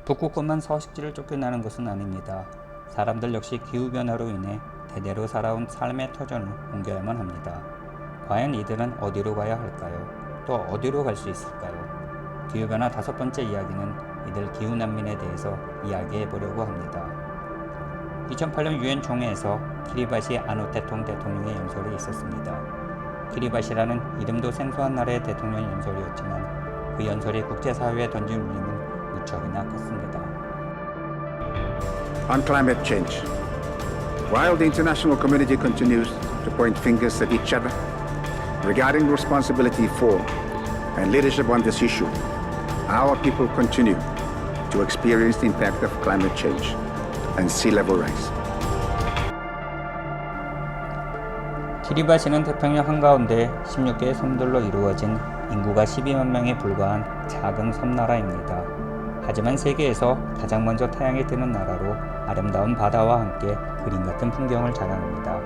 북극곰만 서식지를 쫓겨나는 것은 아닙니다. 사람들 역시 기후변화로 인해 대대로 살아온 삶의 터전을 옮겨야만 합니다. 과연 이들은 어디로 가야 할까요? 또 어디로 갈 수 있을까요? 기후변화 5번째 이야기는 이들 기후난민에 대해서 이야기해 보려고 합니다. 2008년 유엔 총회에서 키리바시 아누테통 대통령의 연설이 있었습니다. 키리바시라는 이름도 생소한 나라의 대통령 연설이었지만 그 연설이 국제사회에 던진 울림은 무척이나 컸습니다. On climate change, while the international community continues to point fingers at each other regarding responsibility for and leadership on this issue, our people continue to experience the impact of climate change and sea level rise. 키리바시는 태평양 한가운데 16개의 섬들로 이루어진 인구가 12만 명에 불과한 작은 섬나라입니다. 하지만 세계에서 가장 먼저 태양이 뜨는 나라로 아름다운 바다와 함께 그림 같은 풍경을 자랑합니다.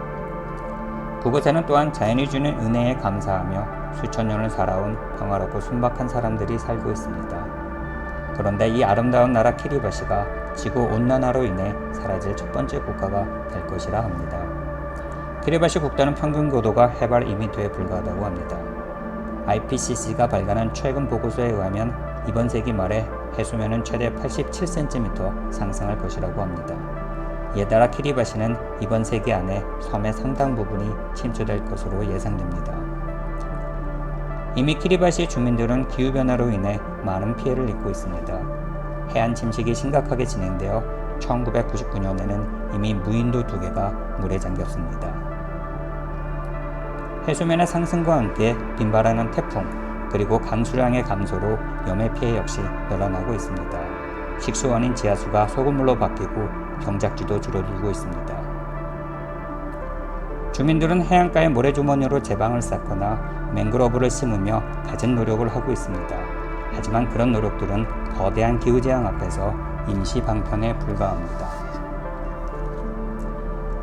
그곳에는 또한 자연이 주는 은혜에 감사하며 수천 년을 살아온 평화롭고 순박한 사람들이 살고 있습니다. 그런데 이 아름다운 나라 키리바시가 지구온난화로 인해 사라질 첫 번째 국가가 될 것이라 합니다. 키리바시 국토는 평균 고도가 해발 2m에 불과하다고 합니다. IPCC가 발간한 최근 보고서에 의하면 이번 세기 말에 해수면은 최대 87cm 상승할 것이라고 합니다. 이에 따라 키리바시는 이번 세기 안에 섬의 상당 부분이 침수될 것으로 예상됩니다. 이미 키리바시 주민들은 기후변화로 인해 많은 피해를 입고 있습니다. 해안 침식이 심각하게 진행되어 1999년에는 이미 무인도 2개가 물에 잠겼습니다. 해수면의 상승과 함께 빈발하는 태풍, 그리고 강수량의 감소로 염해 피해 역시 늘어나고 있습니다. 식수원인 지하수가 소금물로 바뀌고 경작지도 줄어들고 있습니다. 주민들은 해안가의 모래주머니로 제방을 쌓거나 맹그로브를 심으며 갖은 노력을 하고 있습니다. 하지만 그런 노력들은 거대한 기후재앙 앞에서 임시 방편에 불과합니다.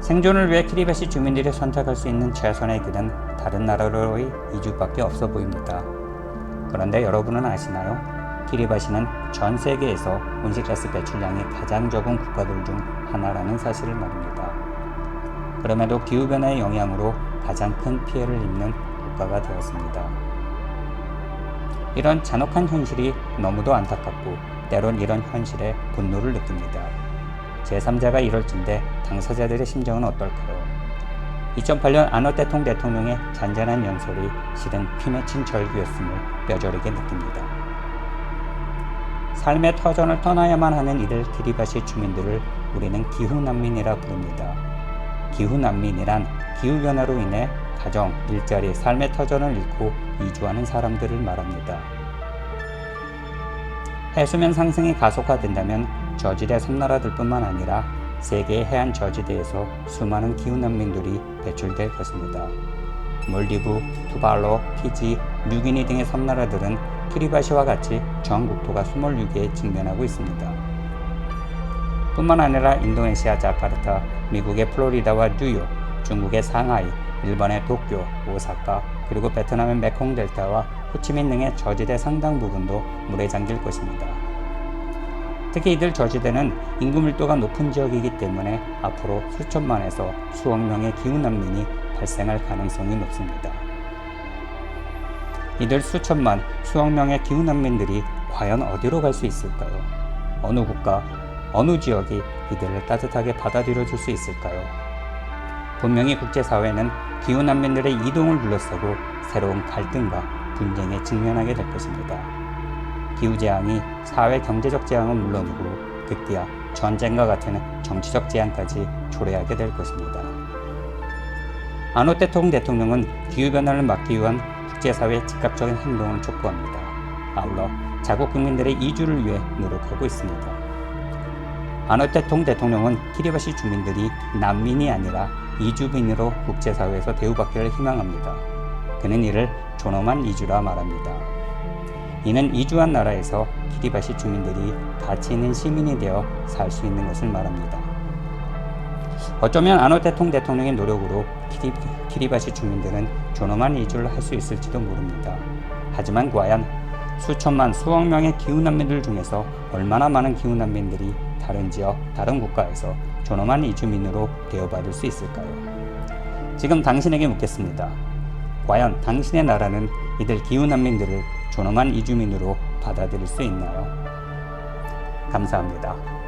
생존을 위해 키리바시 주민들이 선택할 수 있는 최선의 길은 다른 나라로의 이주밖에 없어 보입니다. 그런데 여러분은 아시나요? 키리바시는 전 세계에서 온실가스 배출량이 가장 적은 국가들 중 하나라는 사실을 말입니다. 그럼에도 기후변화의 영향으로 가장 큰 피해를 입는 국가가 되었습니다. 이런 잔혹한 현실이 너무도 안타깝고 때론 이런 현실에 분노를 느낍니다. 제3자가 이럴진데 당사자들의 심정은 어떨까요? 2008년 아누테통 대통령의 잔잔한 연설이 실은 피 맺힌 절규였음을 뼈저리게 느낍니다. 삶의 터전을 떠나야만 하는 이들 키리바시 주민들을 우리는 기후난민이라 부릅니다. 기후난민이란 기후변화로 인해 가정, 일자리, 삶의 터전을 잃고 이주하는 사람들을 말합니다. 해수면 상승이 가속화된다면 저지대 섬나라들뿐만 아니라 세계의 해안 저지대에서 수많은 기후난민들이 배출될 것입니다. 몰디브, 투발루, 피지, 뉴기니 등의 섬나라들은 키리바시와 같이 전 국토가 26개에 직면하고 있습니다. 뿐만 아니라 인도네시아 자카르타, 미국의 플로리다와 뉴욕, 중국의 상하이, 일본의 도쿄, 오사카, 그리고 베트남의 메콩 델타와 호치민 등의 저지대 상당 부분도 물에 잠길 것입니다. 특히 이들 저지대는 인구 밀도가 높은 지역이기 때문에 앞으로 수천만에서 수억 명의 기후난민이 발생할 가능성이 높습니다. 이들 수천만, 수억 명의 기후난민들이 과연 어디로 갈 수 있을까요? 어느 국가, 어느 지역이 이들을 따뜻하게 받아들여 줄 수 있을까요? 분명히 국제사회는 기후난민들의 이동을 둘러싸고 새로운 갈등과 분쟁에 직면하게 될 것입니다. 기후재앙이 사회 경제적 재앙은 물론이고 극기야 전쟁과 같은 정치적 재앙까지 초래하게 될 것입니다. 아누테통 대통령은 기후변화를 막기 위한 국제사회의 즉각적인 행동을 촉구합니다. 아울러 자국 국민들의 이주를 위해 노력하고 있습니다. 아누테통 대통령은 키리바시 주민들이 난민이 아니라 이주민으로 국제사회에서 대우받기를 희망합니다. 그는 이를 존엄한 이주라 말합니다. 이는 이주한 나라에서 키리바시 주민들이 가치 있는 시민이 되어 살 수 있는 것을 말합니다. 어쩌면 아누테통 대통령의 노력으로 키리바시 주민들은 존엄한 이주를 할 수 있을지도 모릅니다. 하지만 과연 수천만 수억 명의 기후난민들 중에서 얼마나 많은 기후난민들이 다른 지역, 다른 국가에서 존엄한 이주민으로 대우받을 수 있을까요? 지금 당신에게 묻겠습니다. 과연 당신의 나라는 이들 기후난민들을 존엄한 이주민으로 받아들일 수 있나요? 감사합니다.